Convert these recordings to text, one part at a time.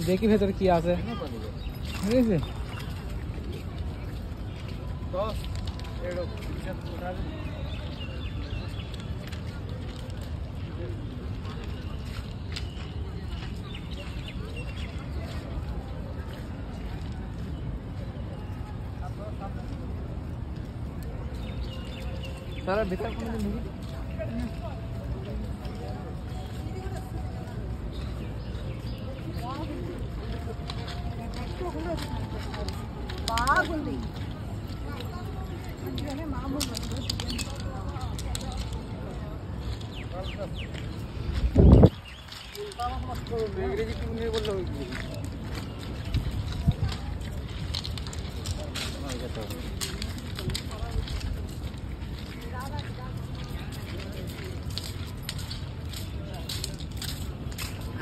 দেখি ভেতরে কি আছে। ঠিক আছে, सारा भीतर कोन ढुकी బాగుంది అంటే మామూలు अंग्रेजी क्यों नहीं बोल रहे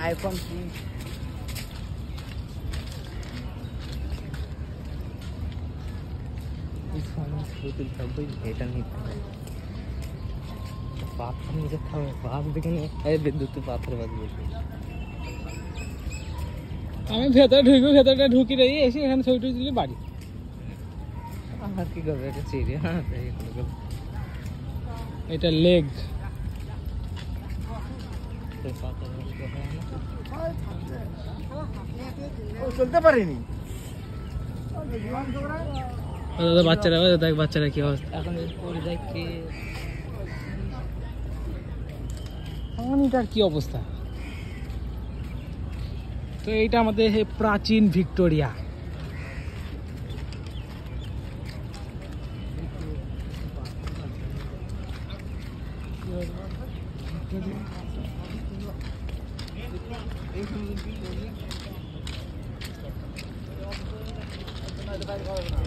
आईफोन पाथर नीचे था बात देखने अरे विद्युत पाथर बात আমি ভেতরে ঢুকবো, ভেতরটা ঢুকি রই এসে এখানে ছবি টবি দিলে বাড়ি। আর কি করবে এটা চিড়ে। এটা লেগ चलते पारेনি দাদা বাচ্চারা দেখ বাচ্চারা কি অবস্থা এখন পড়ে যায় কি পানিটার কি অবস্থা। তো এইটা আমাদের প্রাচীন ভিক্টোরিয়া।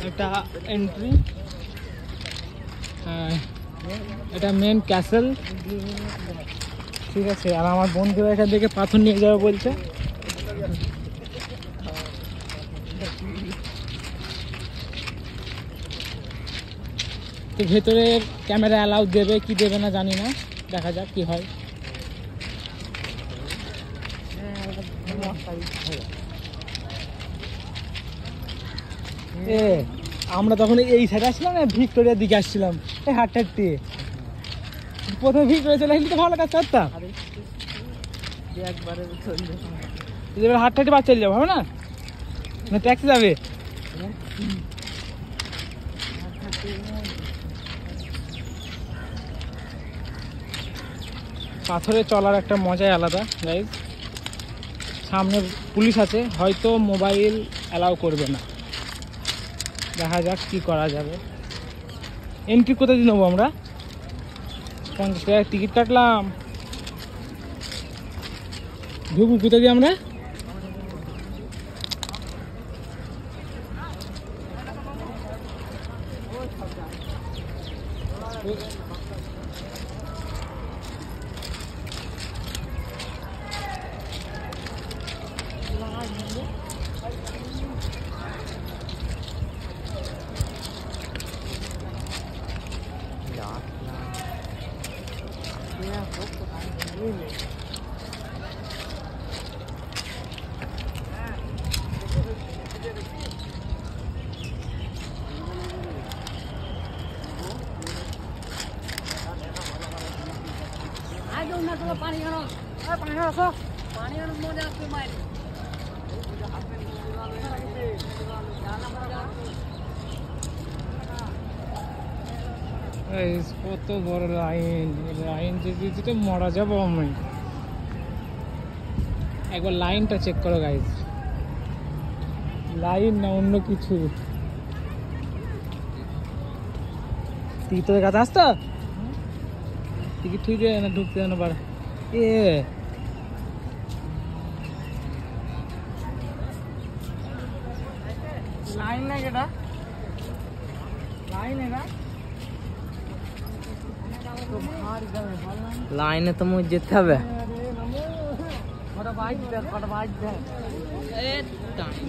এটা এন্ট্রি, এটা মেন ক্যাসেল। ঠিক আছে, আর আমার বন্ধুরা এখান থেকে পাথর নিয়ে যাবে বলছে। তো ভেতরের ক্যামেরা অ্যালাউ দেবে কি দেবে না জানি না, দেখা যাক কি হয়। আমরা তখন এই সাইডে আসছিলাম না, ভিক্টোরিয়ার দিকে আসছিলাম এই হাটটাতে। প্রথমে ভিক্টোরিয়া চলে আসলে তো ভালো কাজ করতাম, একবারে হাটটাতে বাদ চলে যাবো, হবে না? না ট্যাক্সি যাবে? পাথরে চলার একটা মজাই আলাদা গাইজ। সামনে পুলিশ আছে, হয়তো মোবাইল অ্যালাউ করবে না, দেখা যাক কি করা যাবে। এন্ট্রি কোথায় দিয়ে নেবো আমরা? 50 টাকা টিকিট কাটলাম, ঢুকবো কোথায় দিয়ে আমরা? কত বড় লাইন, লাইন যেতে মরা যাবো আমি। একবার লাইনটা চেক করো গাইজ, লাইন না অন্য কিছু। টিকিট তোদের কাছে আসতো? টিকিট ঠিক না ঢুকতে না পারে এ लाइन ना केटा लाइन है ना तो बाहर जावे লাইনে তো মুই যেতে হবে। कटा बाइक दे এ টাইম